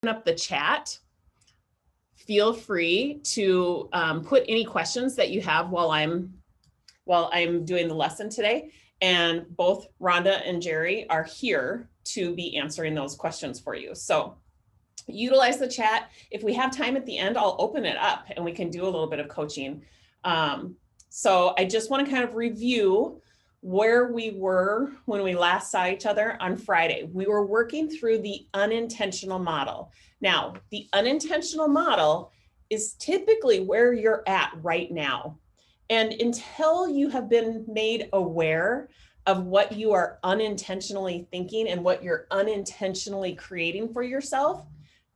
up the chat. Feel free to put any questions that you have while I'm doing the lesson today. And both Rhonda and Jerry are here to be answering those questions for you. So utilize the chat. If we have time at the end, I'll open it up and we can do a little bit of coaching. So I just want to kind of review where we were when we last saw each other on Friday. We were working through the unintentional model. Now, the unintentional model is typically where you're at right now. And until you have been made aware of what you are unintentionally thinking and what you're unintentionally creating for yourself,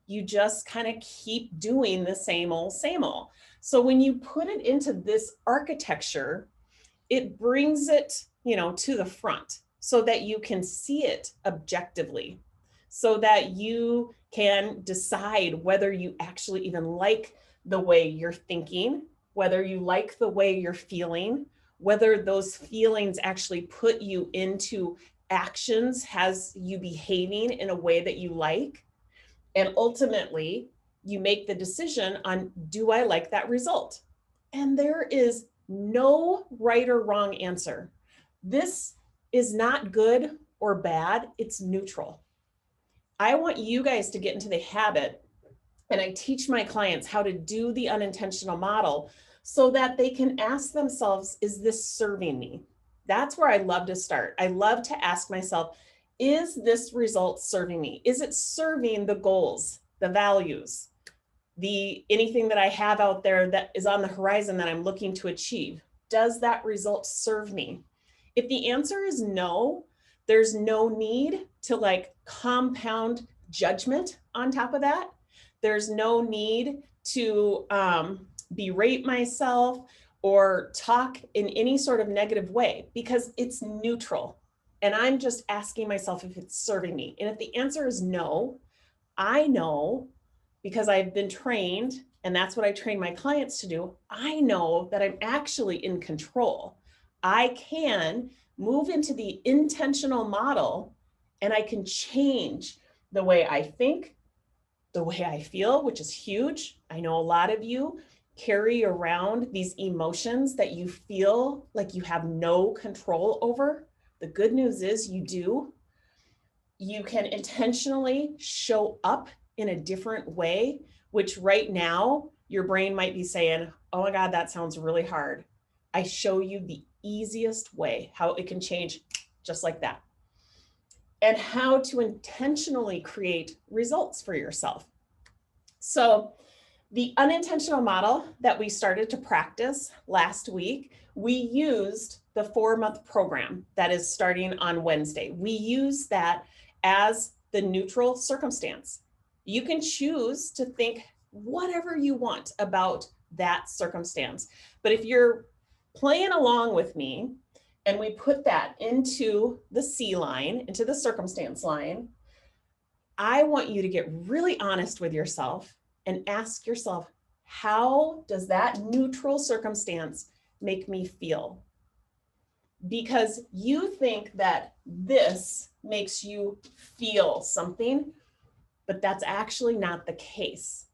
you just kind of keep doing the same old, same old. So when you put it into this architecture, it brings it, to the front so that you can see it objectively, so that you can decide whether you actually even like the way you're thinking, whether you like the way you're feeling, whether those feelings actually put you into actions, has you behaving in a way that you like. And ultimately, you make the decision on, do I like that result? And there is no right or wrong answer. This is not good or bad, it's neutral. I want you guys to get into the habit, and I teach my clients how to do the unintentional model so that they can ask themselves, is this serving me? That's where I love to start. I love to ask myself, is this result serving me? Is it serving the goals, the values, anything that I have out there that is on the horizon that I'm looking to achieve? Does that result serve me? If the answer is no, there's no need to compound judgment on top of that. There's no need to berate myself or talk in any sort of negative way, because it's neutral. And I'm just asking myself if it's serving me. And if the answer is no, I know, because I've been trained, and that's what I train my clients to do, I know that I'm actually in control. I can move into the intentional model and I can change the way I think, the way I feel, which is huge. I know a lot of you carry around these emotions that you feel like you have no control over. The good news is you do. You can intentionally show up in a different way, which right now your brain might be saying, oh my God, that sounds really hard. I show you the easiest way, how it can change just like that, and how to intentionally create results for yourself. So the unintentional model that we started to practice last week, we used the 4-month program that is starting on Wednesday. We use that as the neutral circumstance. You can choose to think whatever you want about that circumstance. But if you're playing along with me and we put that into the C line, into the circumstance line, I want you to get really honest with yourself and ask yourself, how does that neutral circumstance make me feel? Because you think that this makes you feel something, but that's actually not the case.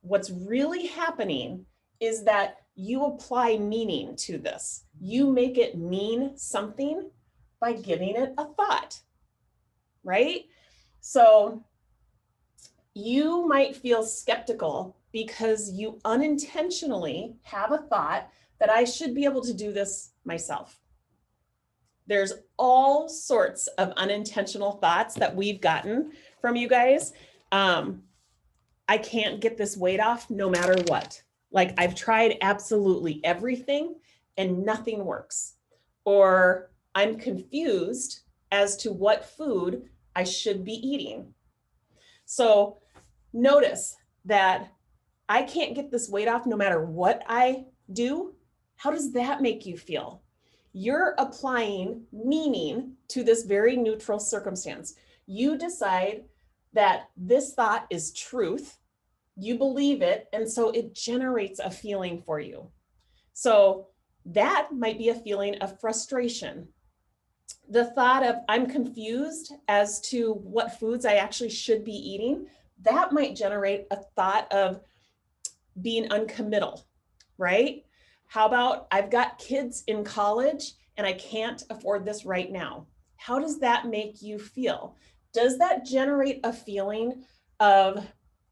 What's really happening is that you apply meaning to this. You make it mean something by giving it a thought, right? So you might feel skeptical because you unintentionally have a thought that I should be able to do this myself. There's all sorts of unintentional thoughts that we've gotten from you guys. I can't get this weight off no matter what. Like, I've tried absolutely everything and nothing works. Or I'm confused as to what food I should be eating. So notice that I can't get this weight off no matter what I do. How does that make you feel? You're applying meaning to this very neutral circumstance. You decide that this thought is truth. You believe it, and so it generates a feeling for you. So that might be a feeling of frustration. The thought of I'm confused as to what foods I actually should be eating, that might generate a thought of being uncommittal, right? How about I've got kids in college and I can't afford this right now? How does that make you feel? Does that generate a feeling of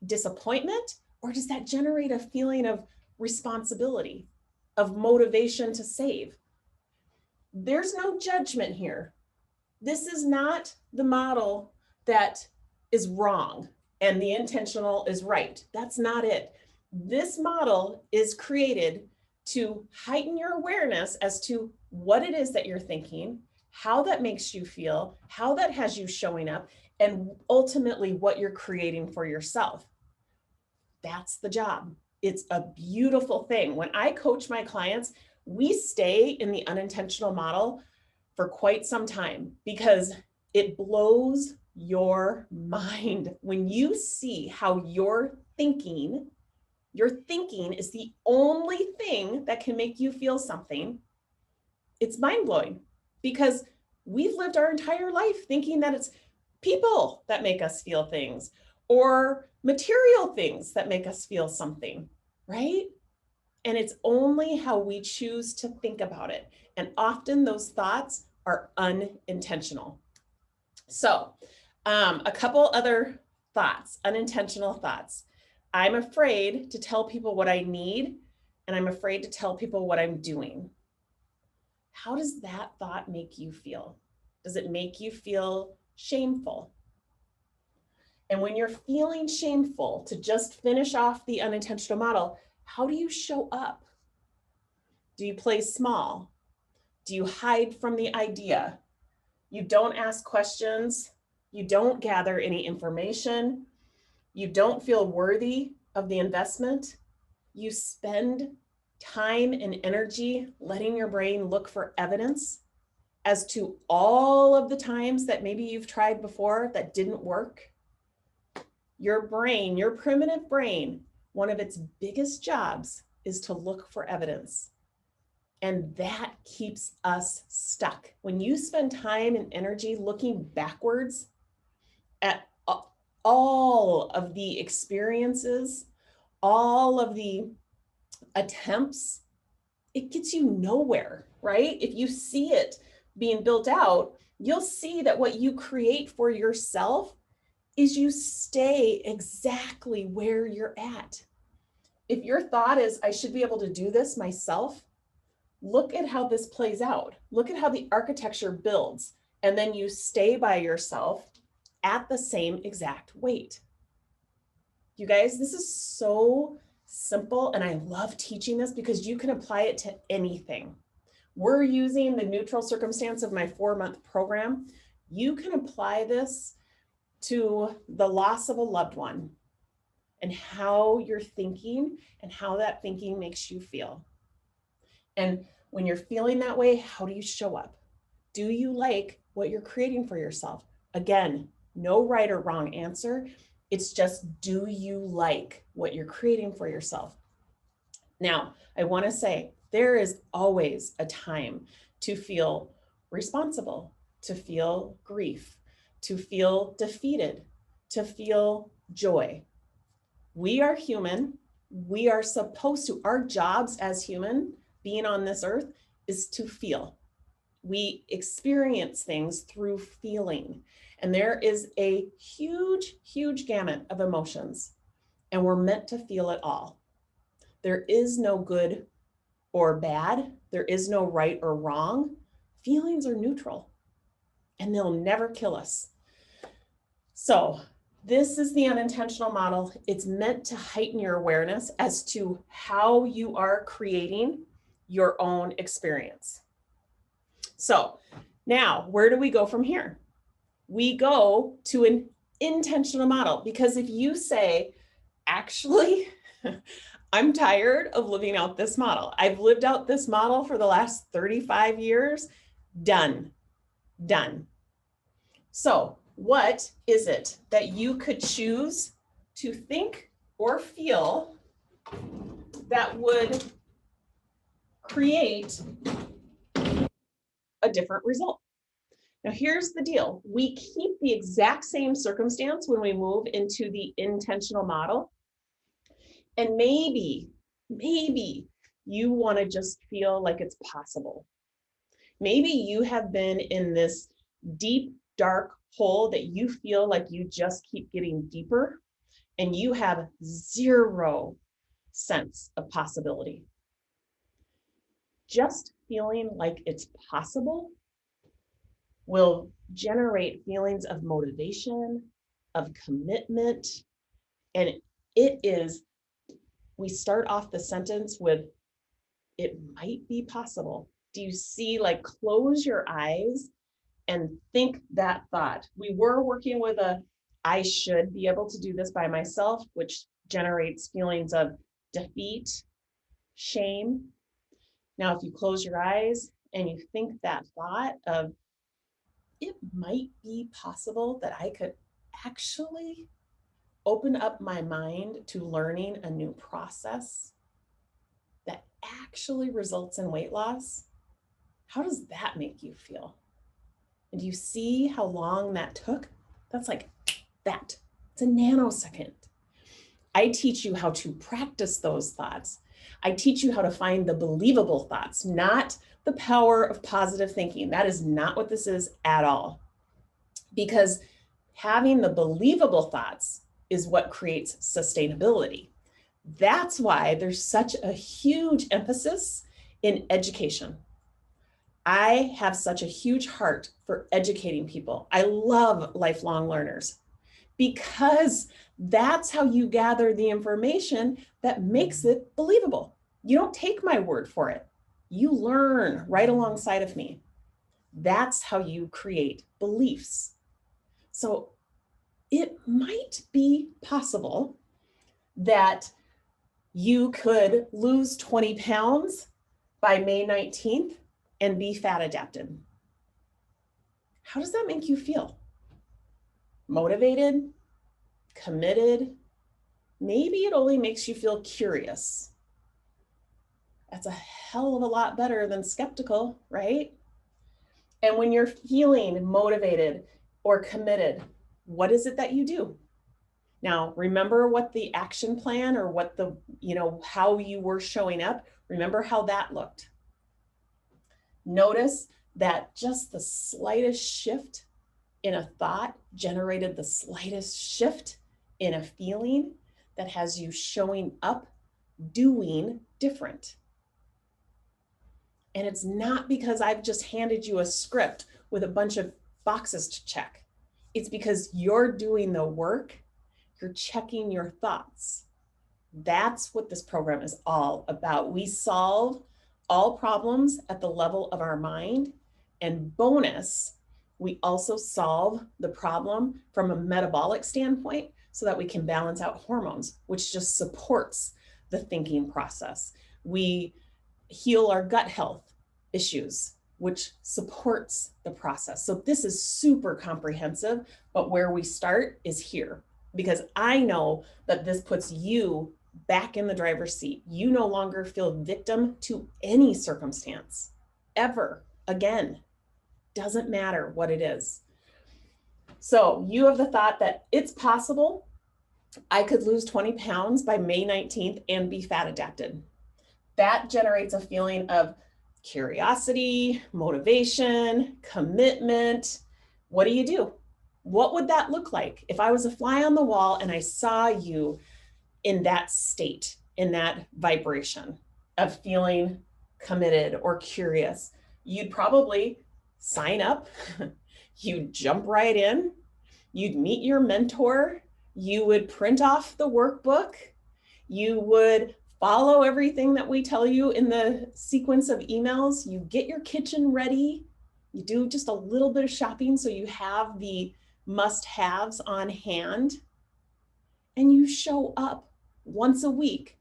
disappointment, or does that generate a feeling of responsibility, of motivation to save? There's no judgment here. This is not the model that is wrong and the intentional is right. That's not it. This model is created to heighten your awareness as to what it is that you're thinking, how that makes you feel, how that has you showing up, and ultimately what you're creating for yourself. That's the job. It's a beautiful thing. When I coach my clients, we stay in the unintentional model for quite some time because it blows your mind when you see how your thinking is the only thing that can make you feel something. It's mind-blowing because we've lived our entire life thinking that it's people that make us feel things or material things that make us feel something, right? And it's only how we choose to think about it. And often those thoughts are unintentional. So, a couple other thoughts, unintentional thoughts. I'm afraid to tell people what I need, and I'm afraid to tell people what I'm doing. How does that thought make you feel? Does it make you feel shameful? And when you're feeling shameful, to just finish off the unintentional model, how do you show up? Do you play small? Do you hide from the idea? You don't ask questions. You don't gather any information. You don't feel worthy of the investment. You spend time and energy letting your brain look for evidence as to all of the times that maybe you've tried before that didn't work. Your brain, your primitive brain, one of its biggest jobs is to look for evidence. And that keeps us stuck. When you spend time and energy looking backwards at all of the experiences, all of the attempts, it gets you nowhere, right? If you see it being built out, you'll see that what you create for yourself is you stay exactly where you're at. If your thought is, I should be able to do this myself, look at how this plays out. Look at how the architecture builds, and then you stay by yourself at the same exact weight. You guys, this is so simple, and I love teaching this because you can apply it to anything. We're using the neutral circumstance of my 4-month program. You can apply this to the loss of a loved one and how you're thinking and how that thinking makes you feel. And when you're feeling that way, how do you show up? Do you like what you're creating for yourself? Again, no right or wrong answer. It's just, do you like what you're creating for yourself? Now, I want to say there is always a time to feel responsible, to feel grief, to feel defeated, to feel joy. We are human. We are supposed to, our jobs as human being on this earth is to feel. We experience things through feeling. And there is a huge, huge gamut of emotions, and we're meant to feel it all. There is no good or bad. There is no right or wrong. Feelings are neutral, and they'll never kill us. So this is the unintentional model. It's meant to heighten your awareness as to how you are creating your own experience. So now, where do we go from here? We go to an intentional model, because if you say, actually, I'm tired of living out this model. I've lived out this model for the last 35 years. Done. So what is it that you could choose to think or feel that would create a different result? Now, here's the deal. We keep the exact same circumstance when we move into the intentional model. And maybe you want to just feel like it's possible. Maybe you have been in this deep, dark hole that you feel like you just keep getting deeper, and you have zero sense of possibility. Just feeling like it's possible will generate feelings of motivation, of commitment, and we start off the sentence with, it might be possible. Do you see, like, close your eyes and think that thought. We were working with I should be able to do this by myself, which generates feelings of defeat, shame. Now, if you close your eyes and you think that thought of, it might be possible that I could actually open up my mind to learning a new process that actually results in weight loss, how does that make you feel? And do you see how long that took? That's like that. It's a nanosecond. I teach you how to practice those thoughts. I teach you how to find the believable thoughts, not the power of positive thinking. That is not what this is at all. Because having the believable thoughts is what creates sustainability. That's why there's such a huge emphasis in education. I have such a huge heart for educating people. I love lifelong learners because that's how you gather the information that makes it believable. You don't take my word for it. You learn right alongside of me. That's how you create beliefs. So it might be possible that you could lose 20 pounds by May 19th and be fat adapted. How does that make you feel? Motivated? Committed? Maybe it only makes you feel curious. That's a hell of a lot better than skeptical, right? And when you're feeling motivated or committed, what is it that you do? Now, remember what the action plan or what how you were showing up, remember how that looked. Notice that just the slightest shift in a thought generated the slightest shift in a feeling that has you showing up, doing different. And it's not because I've just handed you a script with a bunch of boxes to check. It's because you're doing the work, you're checking your thoughts. That's what this program is all about. We solve all problems at the level of our mind, and bonus, we also solve the problem from a metabolic standpoint so that we can balance out hormones, which just supports the thinking process. We heal our gut health issues, which supports the process. So this is super comprehensive, but where we start is here, because I know that this puts you back in the driver's seat. You no longer feel victim to any circumstance ever again. Doesn't matter what it is. So you have the thought that it's possible I could lose 20 pounds by May 19th and be fat adapted. That generates a feeling of curiosity, motivation, commitment. What do you do? What would that look like if I was a fly on the wall and I saw you in that state, in that vibration of feeling committed or curious? You'd probably sign up, you'd jump right in, you'd meet your mentor, you would print off the workbook, you would follow everything that we tell you in the sequence of emails, you get your kitchen ready, you do just a little bit of shopping so you have the must-haves on hand, and you show up once a week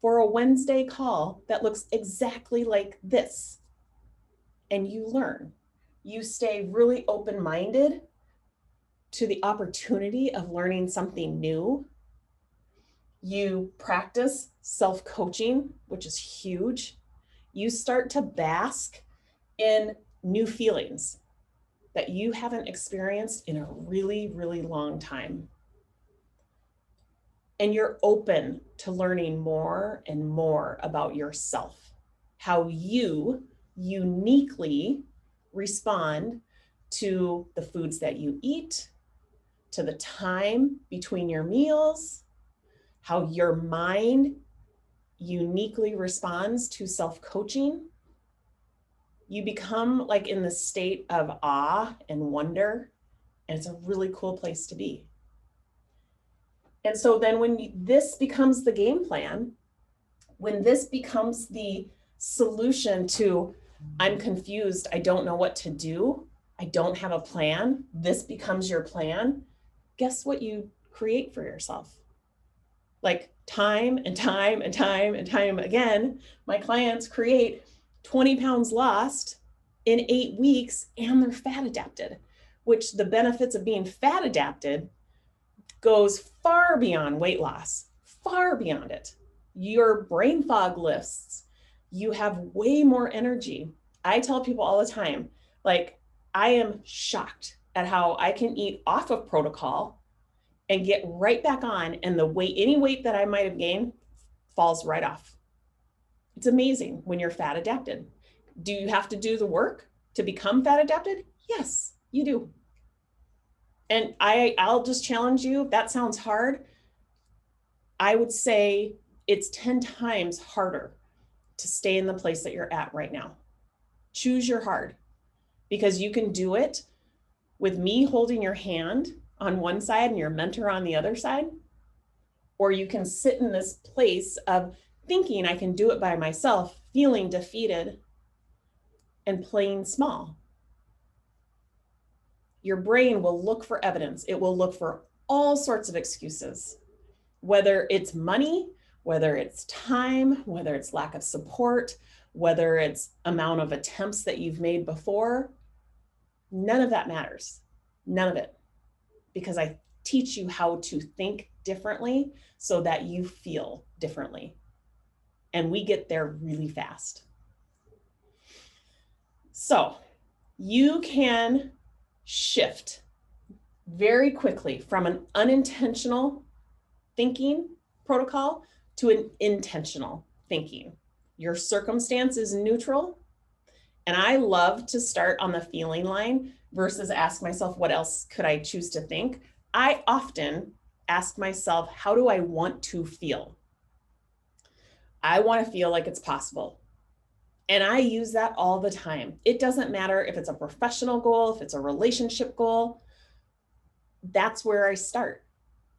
for a Wednesday call that looks exactly like this, and you learn. You stay really open-minded to the opportunity of learning something new. You practice self-coaching, which is huge. You start to bask in new feelings. that you haven't experienced in a really, really long time. And you're open to learning more and more about yourself, how you uniquely respond to the foods that you eat, to the time between your meals, how your mind uniquely responds to self-coaching. You become like in the state of awe and wonder, and it's a really cool place to be. And so then when this becomes the game plan, when this becomes the solution to, I'm confused, I don't know what to do, I don't have a plan, this becomes your plan, guess what you create for yourself? Like time and time and time and time again, my clients create 20 pounds lost in 8 weeks, and they're fat adapted, which the benefits of being fat adapted goes far beyond weight loss, far beyond it. Your brain fog lifts. You have way more energy. I tell people all the time, like, I am shocked at how I can eat off of protocol and get right back on, and the weight, any weight that I might have gained falls right off. It's amazing when you're fat adapted. Do you have to do the work to become fat adapted? Yes, you do. And I'll just challenge you, if that sounds hard, I would say it's 10 times harder to stay in the place that you're at right now. Choose your hard, because you can do it with me holding your hand on one side and your mentor on the other side, or you can sit in this place of thinking I can do it by myself, feeling defeated and playing small. Your brain will look for evidence. It will look for all sorts of excuses, whether it's money, whether it's time, whether it's lack of support, whether it's amount of attempts that you've made before. None of that matters. None of it. Because I teach you how to think differently so that you feel differently. And we get there really fast. So you can shift very quickly from an unintentional thinking protocol to an intentional thinking. Your circumstance is neutral. And I love to start on the feeling line versus ask myself, what else could I choose to think? I often ask myself, how do I want to feel? I want to feel like it's possible. And I use that all the time. It doesn't matter if it's a professional goal, if it's a relationship goal. That's where I start,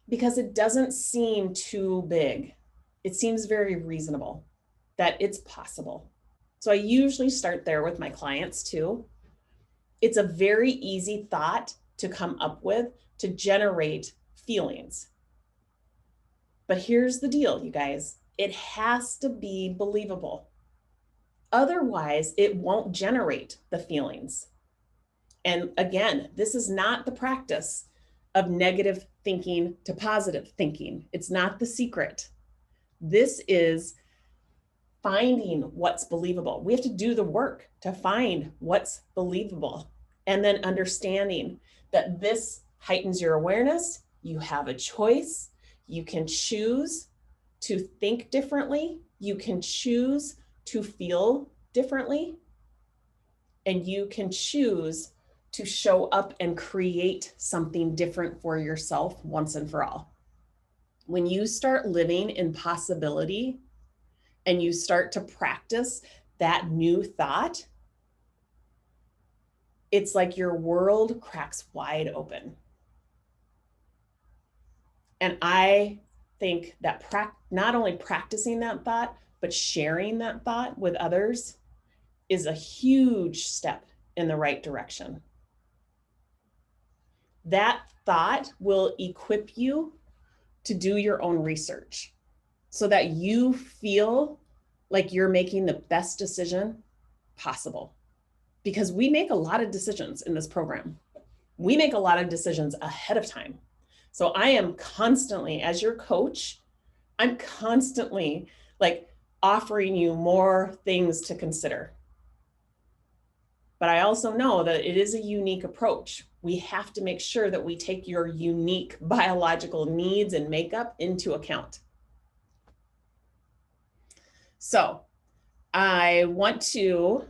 because it doesn't seem too big. It seems very reasonable that it's possible. So I usually start there with my clients too. It's a very easy thought to come up with to generate feelings. But here's the deal, you guys. It has to be believable. Otherwise, it won't generate the feelings. And again, this is not the practice of negative thinking to positive thinking. It's not the secret. This is finding what's believable. We have to do the work to find what's believable, and then understanding that this heightens your awareness. You have a choice. You can choose to think differently. You can choose to feel differently, and you can choose to show up and create something different for yourself once and for all. When you start living in possibility and you start to practice that new thought, it's like your world cracks wide open. And I think that not only practicing that thought, but sharing that thought with others is a huge step in the right direction. That thought will equip you to do your own research so that you feel like you're making the best decision possible. Because we make a lot of decisions in this program. We make a lot of decisions ahead of time. So I am constantly, as your coach, I'm constantly like offering you more things to consider. but I also know that it is a unique approach. We have to make sure that we take your unique biological needs and makeup into account. So I want to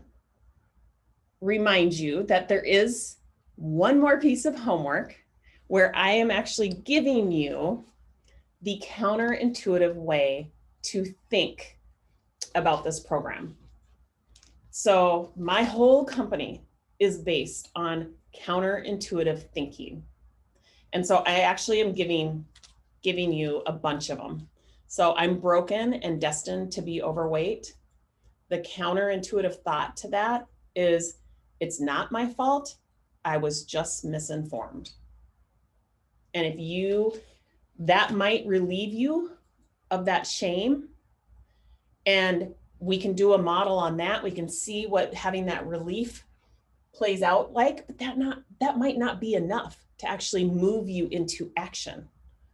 remind you that there is one more piece of homework where I am actually giving you the counterintuitive way to think about this program. So my whole company is based on counterintuitive thinking. And so I actually am giving you a bunch of them. So I'm broken and destined to be overweight. The counterintuitive thought to that is, it's not my fault. I was just misinformed. And that might relieve you of that shame. And we can do a model on that. We can see what having that relief plays out like, but that might not be enough to actually move you into action.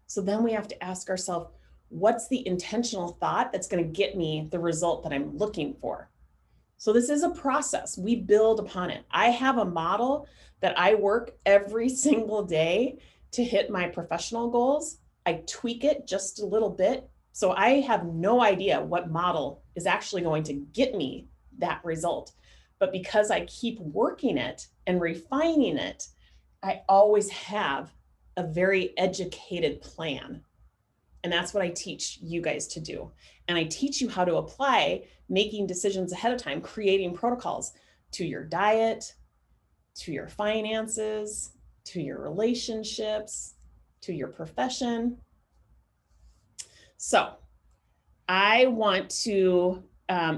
So then we have to ask ourselves, what's the intentional thought that's going to get me the result that I'm looking for? So this is a process. We build upon it. I have a model that I work every single day to hit my professional goals. I tweak it just a little bit. So I have no idea what model is actually going to get me that result. But because I keep working it and refining it, I always have a very educated plan. And that's what I teach you guys to do. And I teach you how to apply making decisions ahead of time, creating protocols to your diet, to your finances, to your relationships, to your profession. So I want to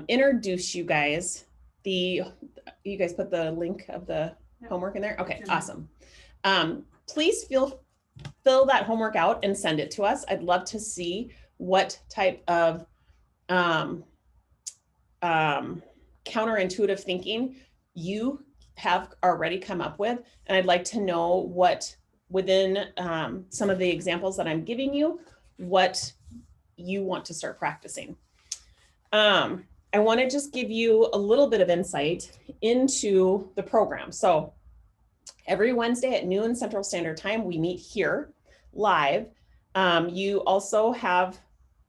introduce you guys. You guys put the link of the homework in there? Okay, awesome. Please fill that homework out and send it to us. I'd love to see what type of counterintuitive thinking you have already come up with. And I'd like to know what within some of the examples that I'm giving you, what you want to start practicing. I want to just give you a little bit of insight into the program. So every Wednesday at noon Central Standard Time, we meet here live. You also have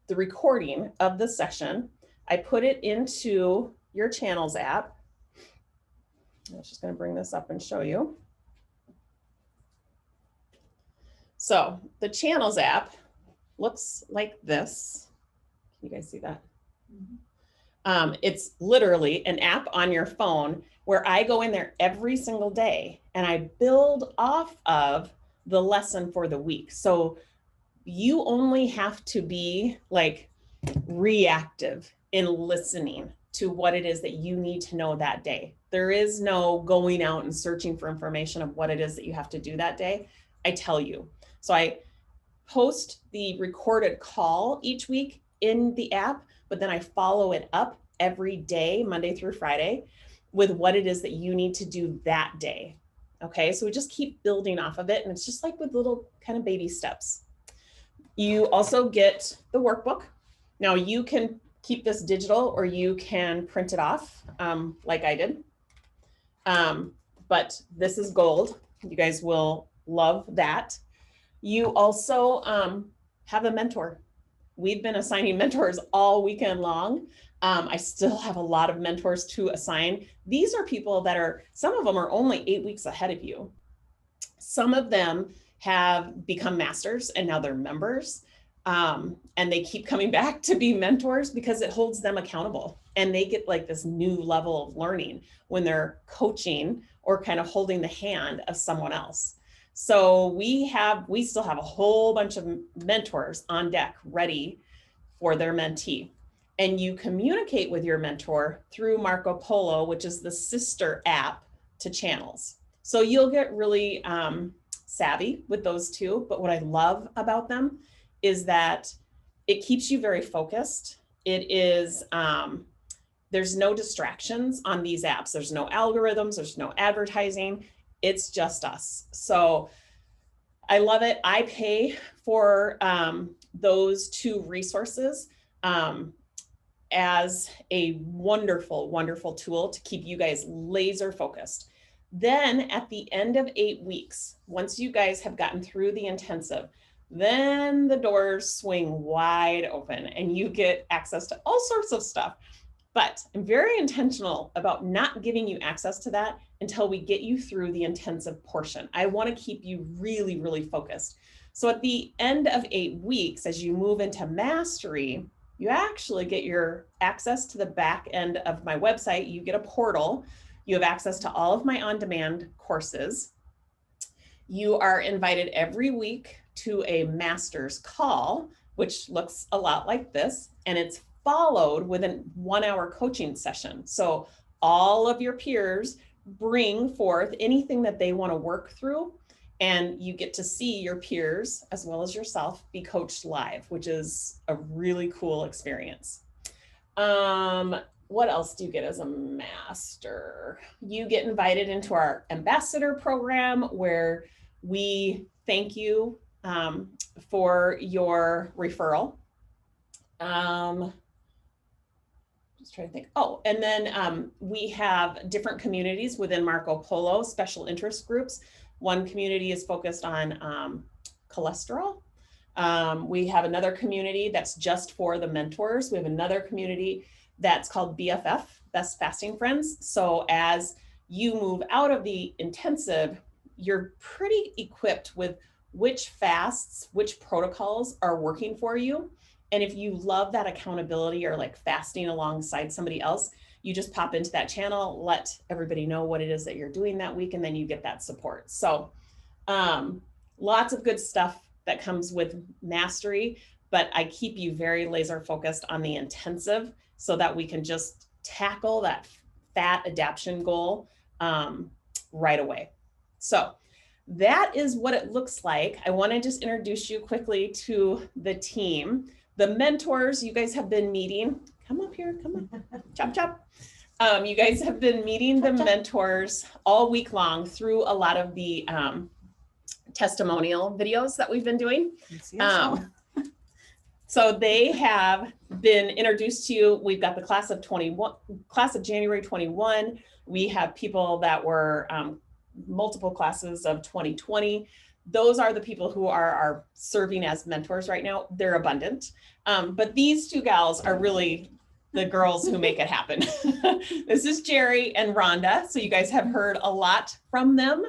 the recording of the session. I put it into your Channels app. I was just going to bring this up and show you. So the Channels app looks like this. Can you guys see that? It's literally an app on your phone where I go in there every single day and I build off of the lesson for the week. So you only have to be like reactive in listening to what it is that you need to know that day. There is no going out and searching for information of what it is that you have to do that day. I tell you. So I post the recorded call each week in the app, but then I follow it up every day, Monday through Friday, with what it is that you need to do that day. Okay, so we just keep building off of it. And it's just like with little kind of baby steps. You also get the workbook. Now you can keep this digital or you can print it off like I did. But this is gold. You guys will love that. You also have a mentor. We've been assigning mentors all weekend long. I still have a lot of mentors to assign. These are people that some of them are only 8 weeks ahead of you. Some of them have become masters and now they're members. And they keep coming back to be mentors because it holds them accountable. And they get like this new level of learning when they're coaching or kind of holding the hand of someone else. So we still have a whole bunch of mentors on deck ready for their mentee. And you communicate with your mentor through Marco Polo, which is the sister app to Channels. So you'll get really savvy with those two. But what I love about them is that it keeps you very focused. It is, there's no distractions on these apps. There's no algorithms, there's no advertising. It's just us. So I love it. I pay for those two resources. as a wonderful, wonderful tool to keep you guys laser focused. Then at the end of 8 weeks, once you guys have gotten through the intensive, then the doors swing wide open and you get access to all sorts of stuff. But I'm very intentional about not giving you access to that until we get you through the intensive portion. I want to keep you really, really focused. So at the end of 8 weeks, as you move into mastery, you actually get your access to the back end of my website. You get a portal. You have access to all of my on-demand courses. You are invited every week to a master's call, which looks a lot like this, and it's followed with a 1-hour coaching session. So all of your peers bring forth anything that they want to work through, and you get to see your peers as well as yourself be coached live, which is a really cool experience. What else do you get as a master? You get invited into our ambassador program, where we thank you for your referral. Just trying to think. Oh, and then we have different communities within Marco Polo, special interest groups. One community is focused on cholesterol. We have another community that's just for the mentors. We have another community that's called BFF, Best Fasting Friends. So as you move out of the intensive, you're pretty equipped with which fasts, which protocols are working for you. And if you love that accountability or like fasting alongside somebody else, you just pop into that channel, let everybody know what it is that you're doing that week, and then you get that support. So lots of good stuff that comes with mastery, but I keep you very laser focused on the intensive so that we can just tackle that fat adaptation goal right away. So that is what it looks like. I want to just introduce you quickly to the team. The mentors, you guys have been meeting. Come up here, come on, chop, chop. You guys have been meeting the mentors all week long through a lot of the testimonial videos that we've been doing. So they have been introduced to you. We've got the class of January 21. We have people that were multiple classes of 2020. Those are the people who are serving as mentors right now. They're abundant. But these two gals are really the girls who make it happen. This is Jerry and Rhonda. So you guys have heard a lot from them.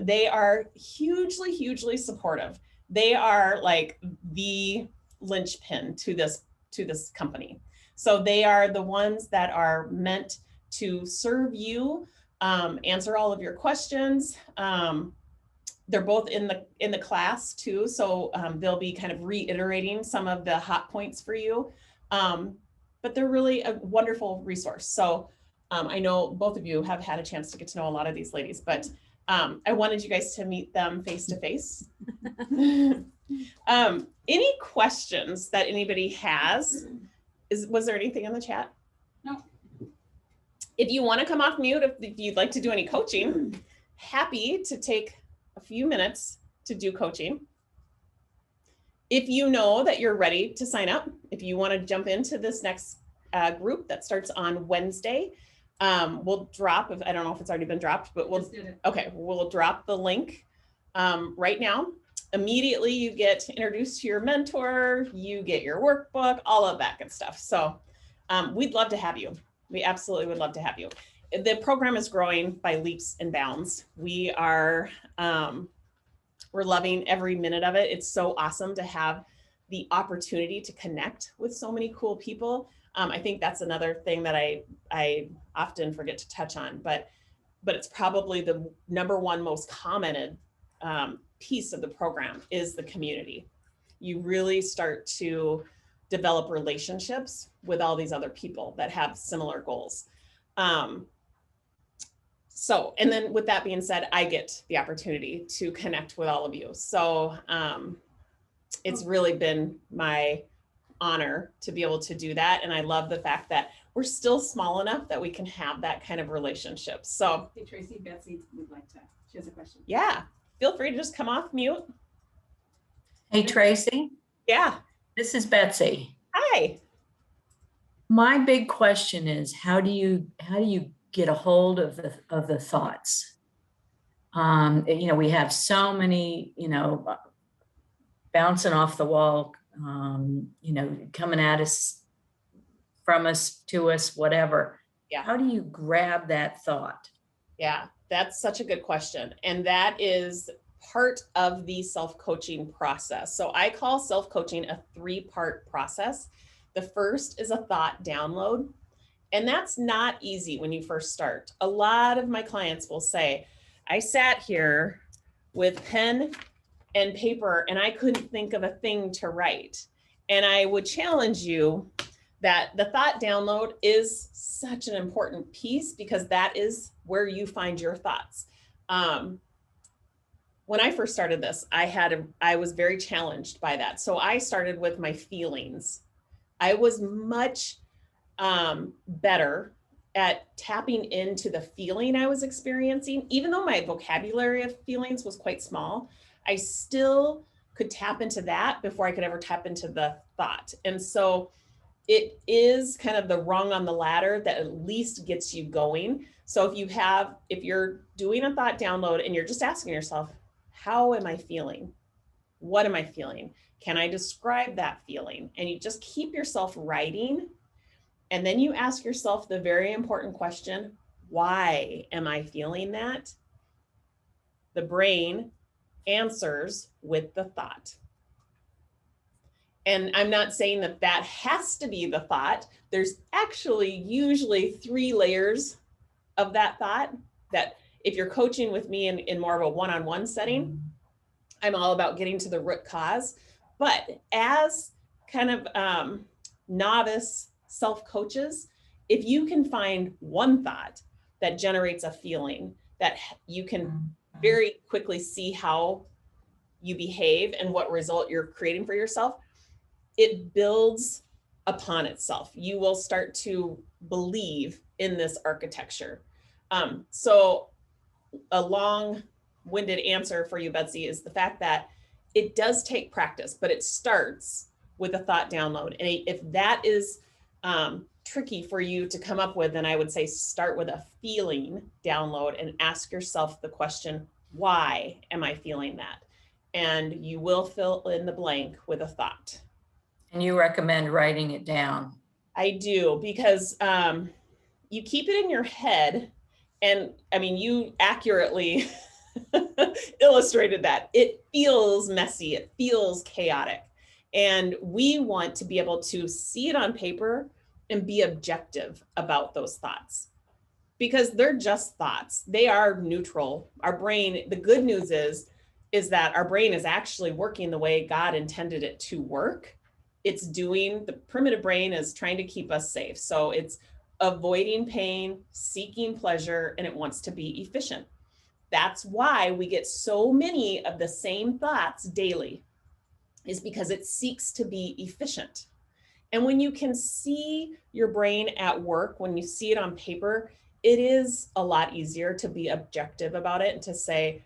They are hugely, hugely supportive. They are like the linchpin to this company. So they are the ones that are meant to serve you, answer all of your questions. They're both in the class too, so they'll be kind of reiterating some of the hot points for you. But they're really a wonderful resource. So I know both of you have had a chance to get to know a lot of these ladies, but I wanted you guys to meet them face to face. Any questions that anybody has? Was there anything in the chat? No. If you want to come off mute, if you'd like to do any coaching, happy to take a few minutes to do coaching. If you know that you're ready to sign up, if you want to jump into this next group that starts on Wednesday, we'll drop, I don't know if it's already been dropped, but we'll drop the link right now. Immediately you get introduced to your mentor, you get your workbook, all of that good stuff. So we'd love to have you. We absolutely would love to have you. The program is growing by leaps and bounds. We are, we're loving every minute of it. It's so awesome to have the opportunity to connect with so many cool people. I think that's another thing that I often forget to touch on, but it's probably the #1 most commented piece of the program is the community. You really start to develop relationships with all these other people that have similar goals. So, and then with that being said, I get the opportunity to connect with all of you. So it's really been my honor to be able to do that. And I love the fact that we're still small enough that we can have that kind of relationship. So hey, Tracy, Betsy would like to, she has a question. Yeah, feel free to just come off mute. Hey, Tracy. Yeah. This is Betsy. Hi. My big question is, how do you get a hold of the thoughts? We have so many, bouncing off the wall, coming at us, from us, to us, whatever. Yeah. How do you grab that thought? Yeah, that's such a good question. And that is part of the self-coaching process. So I call self-coaching a 3-part process. The first is a thought download. And that's not easy when you first start. A lot of my clients will say, I sat here with pen and paper and I couldn't think of a thing to write. And I would challenge you that the thought download is such an important piece, because that is where you find your thoughts. When I first started this, I was very challenged by that. So I started with my feelings. I was much better at tapping into the feeling I was experiencing. Even though my vocabulary of feelings was quite small, I still could tap into that before I could ever tap into the thought. And so it is kind of the rung on the ladder that at least gets you going. So if you're doing a thought download and you're just asking yourself, how am I feeling? What am I feeling? Can I describe that feeling? And you just keep yourself writing. And then you ask yourself the very important question, why am I feeling that? The brain answers with the thought. And I'm not saying that that has to be the thought. There's actually usually 3 layers of that thought, that if you're coaching with me in more of a one-on-one setting, I'm all about getting to the root cause. But as kind of novice self-coaches, if you can find one thought that generates a feeling that you can very quickly see how you behave and what result you're creating for yourself, it builds upon itself. You will start to believe in this architecture. So a long-winded answer for you, Betsy, is the fact that it does take practice, but it starts with a thought download. And if that is tricky for you to come up with, then I would say start with a feeling download and ask yourself the question, why am I feeling that? And you will fill in the blank with a thought. And you recommend writing it down? I do, because you keep it in your head. And I mean, you accurately illustrated that. It feels messy. It feels chaotic. And we want to be able to see it on paper and be objective about those thoughts, because they're just thoughts. They are neutral. Our brain, the good news is that our brain is actually working the way God intended it to work. The primitive brain is trying to keep us safe. So it's avoiding pain, seeking pleasure, and it wants to be efficient. That's why we get so many of the same thoughts daily, is because it seeks to be efficient. And when you can see your brain at work, when you see it on paper, it is a lot easier to be objective about it and to say,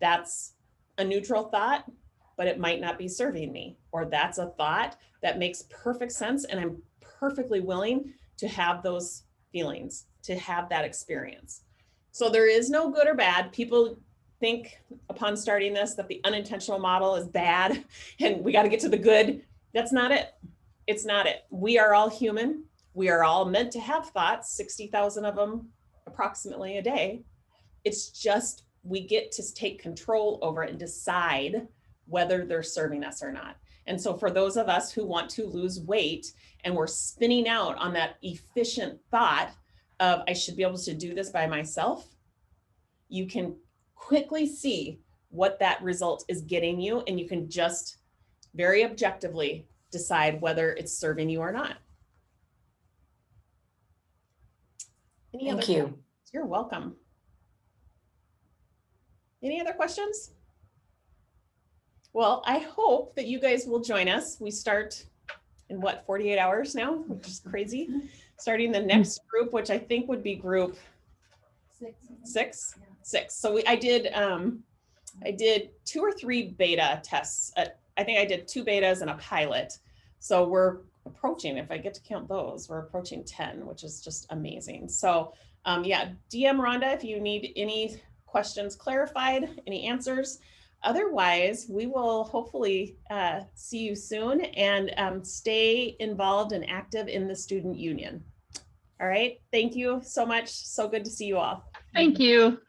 that's a neutral thought, but it might not be serving me. Or that's a thought that makes perfect sense, and I'm perfectly willing to have those feelings, to have that experience. So there is no good or bad. People think upon starting this that the unintentional model is bad and we got to get to the good. That's not it. It's not it. We are all human. We are all meant to have thoughts, 60,000 of them approximately a day. It's just we get to take control over it and decide whether they're serving us or not. And so for those of us who want to lose weight and we're spinning out on that efficient thought of, I should be able to do this by myself, you can quickly see what that result is getting you, and you can just very objectively decide whether it's serving you or not. Thank you. You're welcome. Any other questions? Well, I hope that you guys will join us. We start in 48 hours now, which is crazy. Starting the next group, which I think would be group 6. So I did 2 or 3 beta tests. I think I did 2 betas and a pilot. So we're approaching, if I get to count those, we're approaching 10, which is just amazing. So yeah, DM Rhonda if you need any questions clarified, any answers. Otherwise, we will hopefully see you soon, and stay involved and active in the student union. All right. Thank you so much. So good to see you all. Thank you.